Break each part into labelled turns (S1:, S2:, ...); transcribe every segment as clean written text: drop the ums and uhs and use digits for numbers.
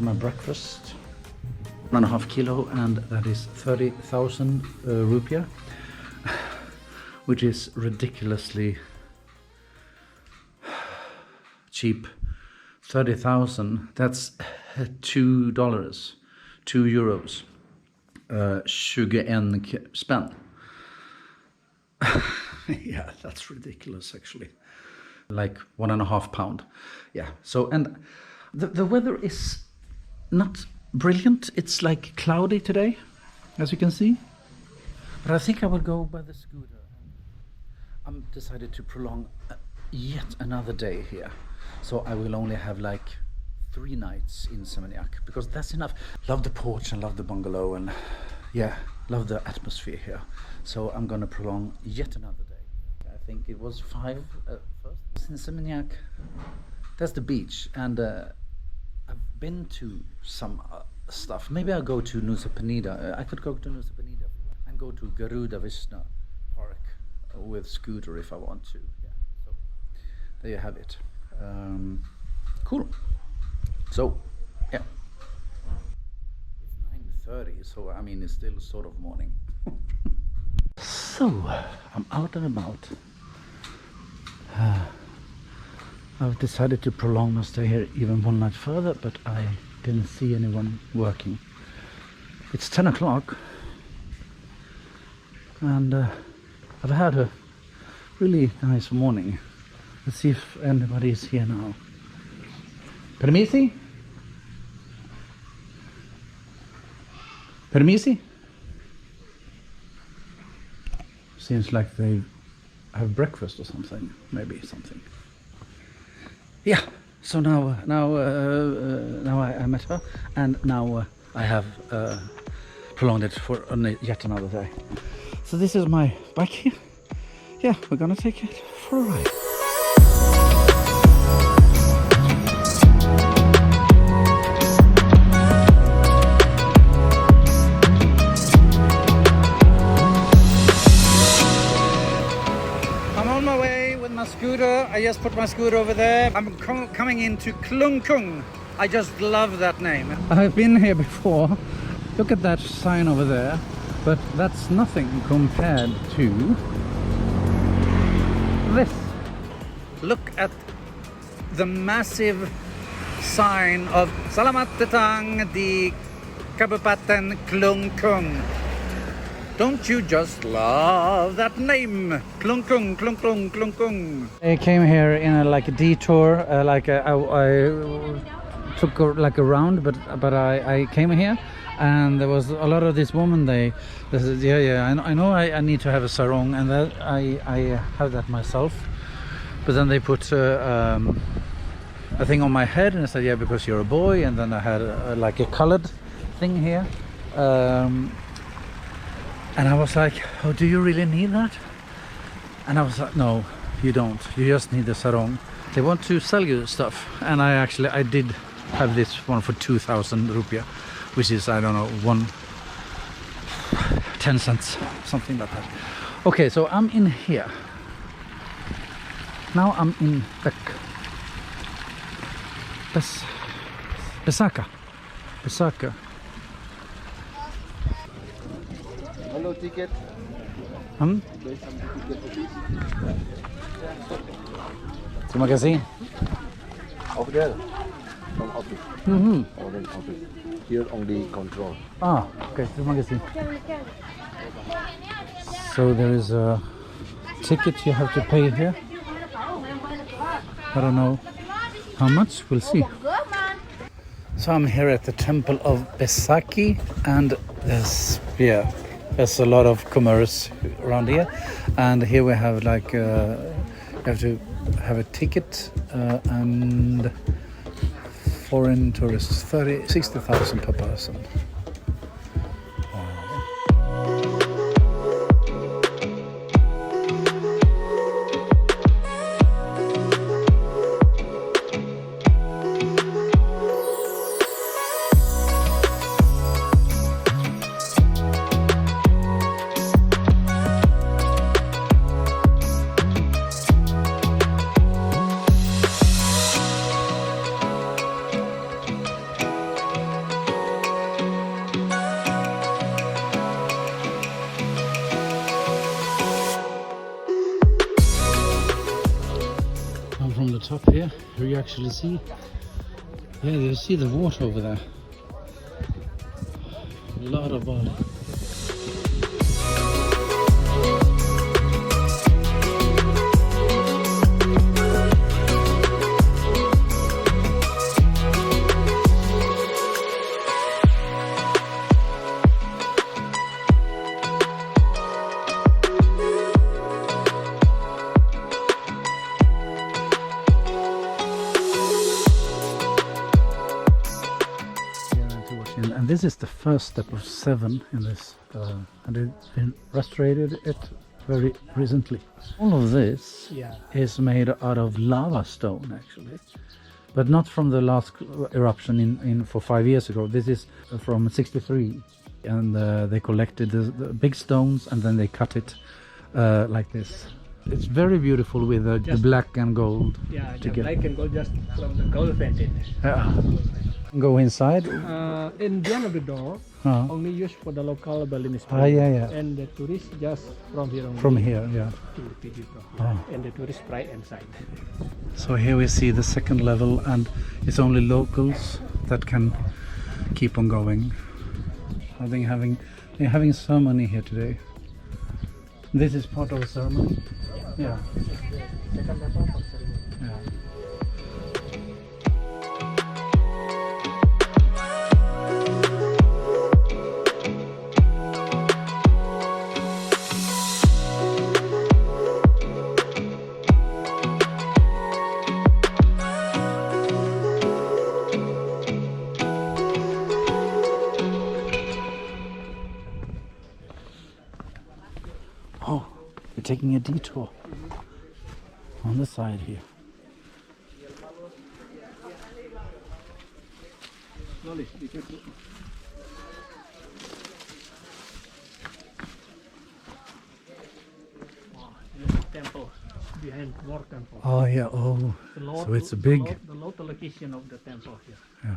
S1: had my breakfast, 1.5 kilo, and that is 30,000 rupiah, which is ridiculously cheap. 30,000, that's $2, €2, 21 spänn. Yeah, that's ridiculous actually. Like 1.5 pound. Yeah, so, and the weather is not brilliant. It's like cloudy today, as you can see. But I think I will go by the scooter. I'm decided to prolong yet another day here. So I will only have like 3 nights in Seminyak, because that's enough. Love the porch and love the bungalow, and yeah, love the atmosphere here. So I'm gonna prolong yet another day. I think it was 5 first. In Seminyak, that's the beach, and I've been to some stuff. Maybe I'll go to Nusa Penida. I could go to Nusa Penida and go to Garuda Vishna Park with scooter if I want to. Yeah, so there you have it. Cool. So yeah, it's 9:30, so I mean it's still sort of morning. So I'm out and about. I've decided to prolong my stay here even one night further, but I didn't see anyone working. It's 10 o'clock, and I've had a really nice morning. Let's see if anybody is here now. Permisi? Permisi? Seems like they have breakfast or something, maybe something. Yeah, so now I met her, and now I have prolonged it for yet another day. So this is my bike here. Yeah, we're gonna take it for a ride. Scooter. I just put my scooter over there. I'm coming into Klungkung. I just love that name. I've been here before. Look at that sign over there, but that's nothing compared to this. Look at the massive sign of Selamat Datang di Kabupaten Klungkung. Don't you just love that name? Klungkung, Klungkung, Klungkung. I came here in a detour, I took a round, but I came here, and there was a lot of this woman. They said, yeah, I know I need to have a sarong, and that I have that myself. But then they put a thing on my head, and I said, yeah, because you're a boy. And then I had a colored thing here. And I was like, oh, do you really need that? And I was like, no, you don't. You just need the sarong. They want to sell you stuff. And I did have this one for 2,000 rupiah, which is, I don't know, 10 cents, something like that. Okay, so I'm in here. Now I'm in Besakih.
S2: Hello, ticket. There's some ticket, please.
S1: To magazine.
S2: Over there. From office. Over in office. Here only control.
S1: Ah, okay, to magazine. So there is a ticket you have to pay here. I don't know how much, we'll see. So I'm here at the temple of Besakih, and there's a lot of commerce around here, and here we have you have to have a ticket, and foreign tourists 60,000 per person. top here, you actually see, yeah, you see the water over there. A lot of Bali. And this is the first step of 7 in this, and it's been restored very recently. All of this is made out of lava stone, actually, but not from the last eruption in for 5 years ago. This is from '63, and they collected the big stones and then they cut it like this. It's very beautiful with the black and gold.
S3: Yeah, the
S1: together.
S3: black and gold just from the gold painted.
S1: Go inside.
S3: In the end of the door, only used for the local Balinese people.
S1: Yeah.
S3: And the tourists just from here only.
S1: From here, yeah.
S3: To video from here. And the tourists right inside.
S1: So here we see the second level, and it's only locals that can keep on going. I think they're having ceremony here today. This is part of a ceremony. Yeah.
S3: Second level of ceremony.
S1: Yeah. Oh, we're taking a detour on the side here.
S3: Slowly, be careful. Temple behind more temple.
S1: Oh yeah, oh, so it's a big...
S3: The local location of the temple here.
S1: Yeah.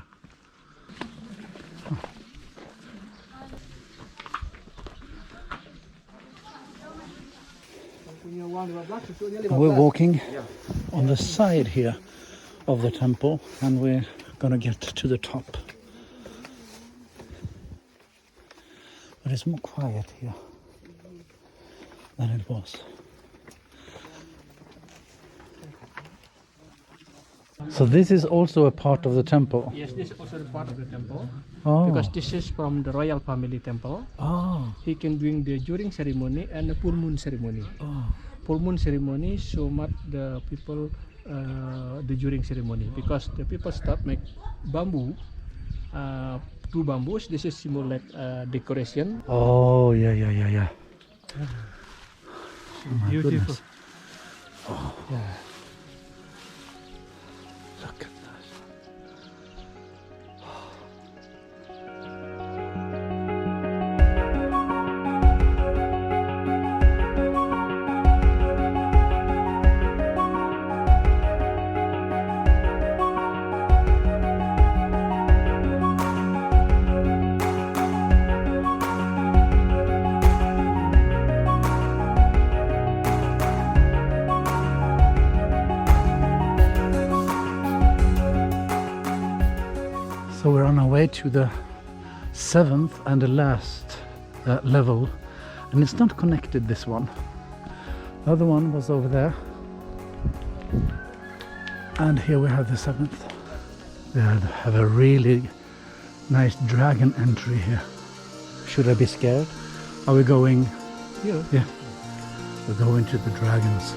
S1: We're walking on the side here of the temple, and we're gonna get to the top. But it's more quiet here than it was. So this is also a part of the temple.
S3: Yes, this is also the part of the temple.
S1: Oh.
S3: Because this is from the royal family temple.
S1: Oh.
S3: He can doing the during ceremony and the full moon ceremony.
S1: Oh.
S3: Full moon ceremony so much the people the during ceremony, because the people start make bamboo, 2 bamboos. This is symbol like decoration.
S1: Oh, yeah. Oh, my
S3: Beautiful.
S1: goodness. Oh.
S3: Yeah.
S1: Look at that. So we're on our way to the 7th and the last level, and it's not connected, this one. The other one was over there, and here we have the 7th. We have a really nice dragon entry here. Should I be scared? Are we going? Yeah, we're going to the dragons.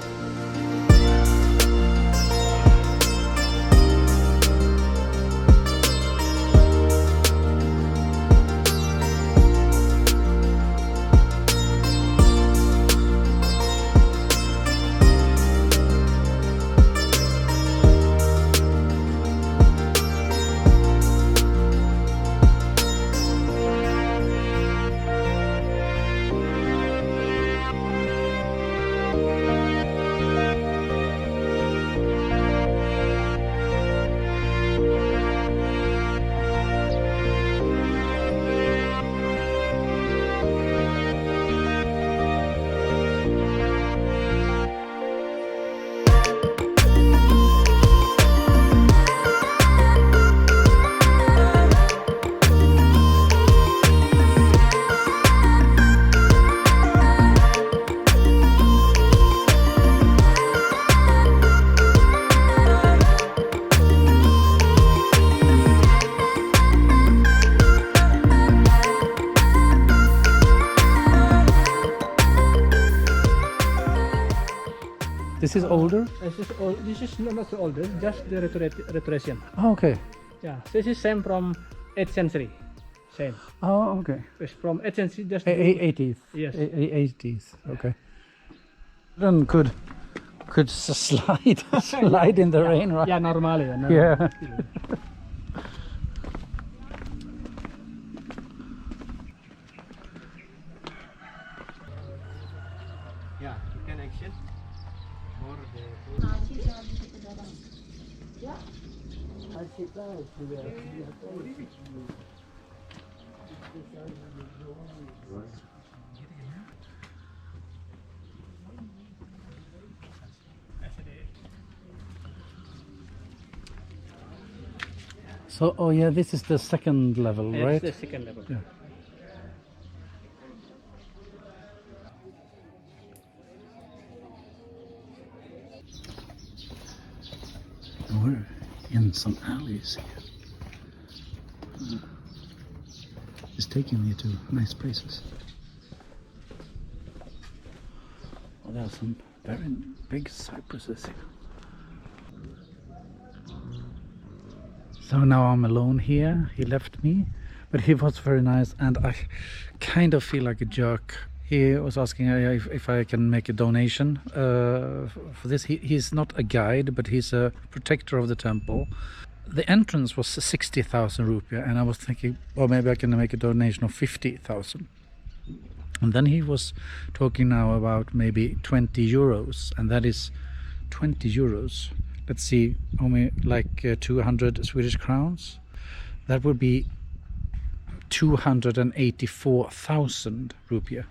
S1: This is older?
S3: This is old. This is not so older, just the restoration.
S1: Oh, okay.
S3: Yeah, this is same from 8th century. Same.
S1: Oh, okay.
S3: It's from 8th century, just
S1: 80s.
S3: Yes.
S1: 80s. Okay. Then could slide in the rain, right?
S3: Yeah, normally.
S1: Yeah.
S3: Yeah, you can action. More
S1: So, oh yeah, this is the second level, right?
S3: the second level.
S1: Yeah. We're in some alleys here. It's taking me to nice places. Oh, there are some very big cypresses here. So now I'm alone here. He left me, but he was very nice, and I kind of feel like a jerk. He was asking if I can make a donation for this. He's not a guide, but he's a protector of the temple. The entrance was 60,000 rupiah, and I was thinking, well, maybe I can make a donation of 50,000. And then he was talking now about maybe 20 euros, and that is 20 euros. Let's see, only like 200 Swedish crowns. That would be 284,000 rupiah.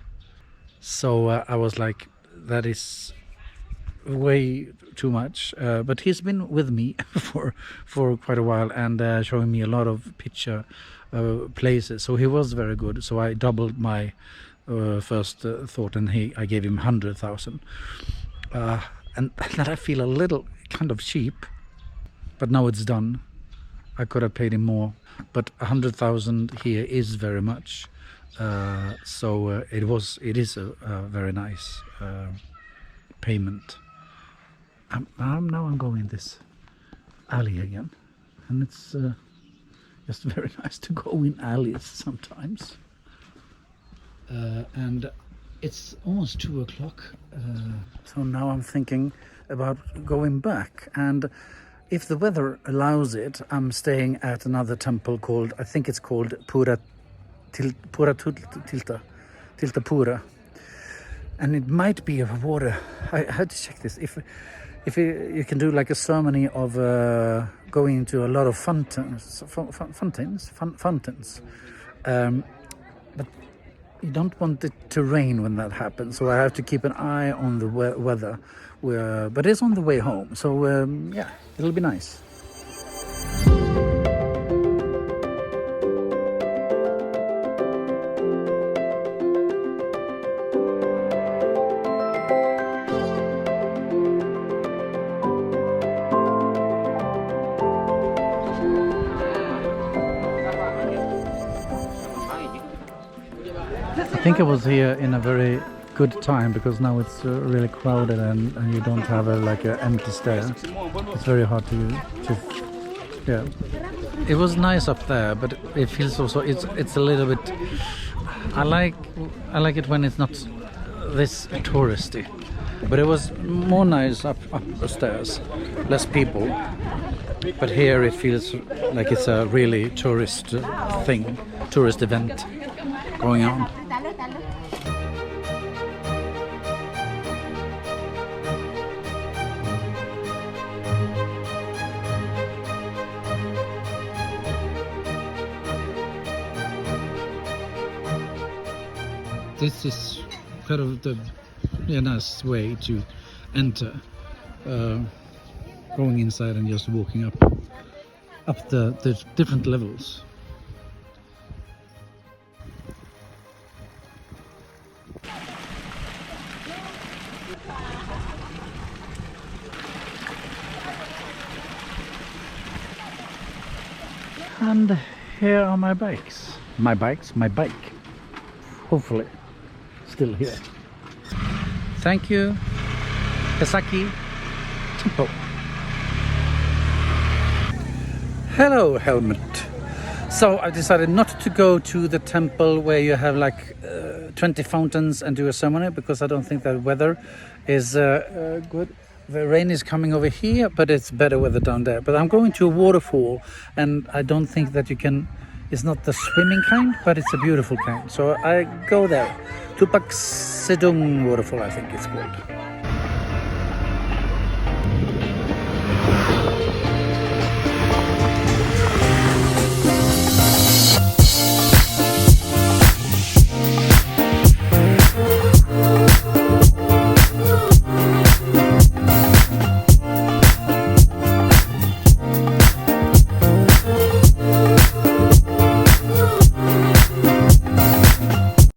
S1: So I was like, that is way too much. But he's been with me for quite a while, and showing me a lot of picture places. So he was very good. So I doubled my first thought, and I gave him 100,000. And that I feel a little kind of cheap, but now it's done. I could have paid him more, but 100,000 here is very much. So it is a very nice payment. Now I'm going this alley again, and it's just very nice to go in alleys sometimes. And it's almost 2 o'clock, so now I'm thinking about going back, and if the weather allows it, I'm staying at another temple called, I think it's called Tilta Pura, and it might be a water. I had to check this. If you can do like a ceremony of going to a lot of fountains, but you don't want it to rain when that happens, so I have to keep an eye on the weather. But it's on the way home, so yeah, it'll be nice. I think I was here in a very good time, because now it's really crowded, and you don't have like an empty stair. It's very hard to yeah. It was nice up there, but it feels also it's a little bit. I like it when it's not this touristy, but it was more nice up the stairs, less people. But here it feels like it's a really tourist tourist event going on. This is kind of the nice way to enter, going inside and just walking up the different levels. And here are my bikes. My bike. Hopefully. Still here. Thank you. Besakih temple. Hello, Helmut. So I decided not to go to the temple where you have like 20 fountains and do a ceremony, because I don't think that weather is good. The rain is coming over here, but it's better weather down there. But I'm going to a waterfall, and I don't think that you can, it's not the swimming kind, but it's a beautiful kind. So I go there. Tupak Sedung waterfall, I think it's called.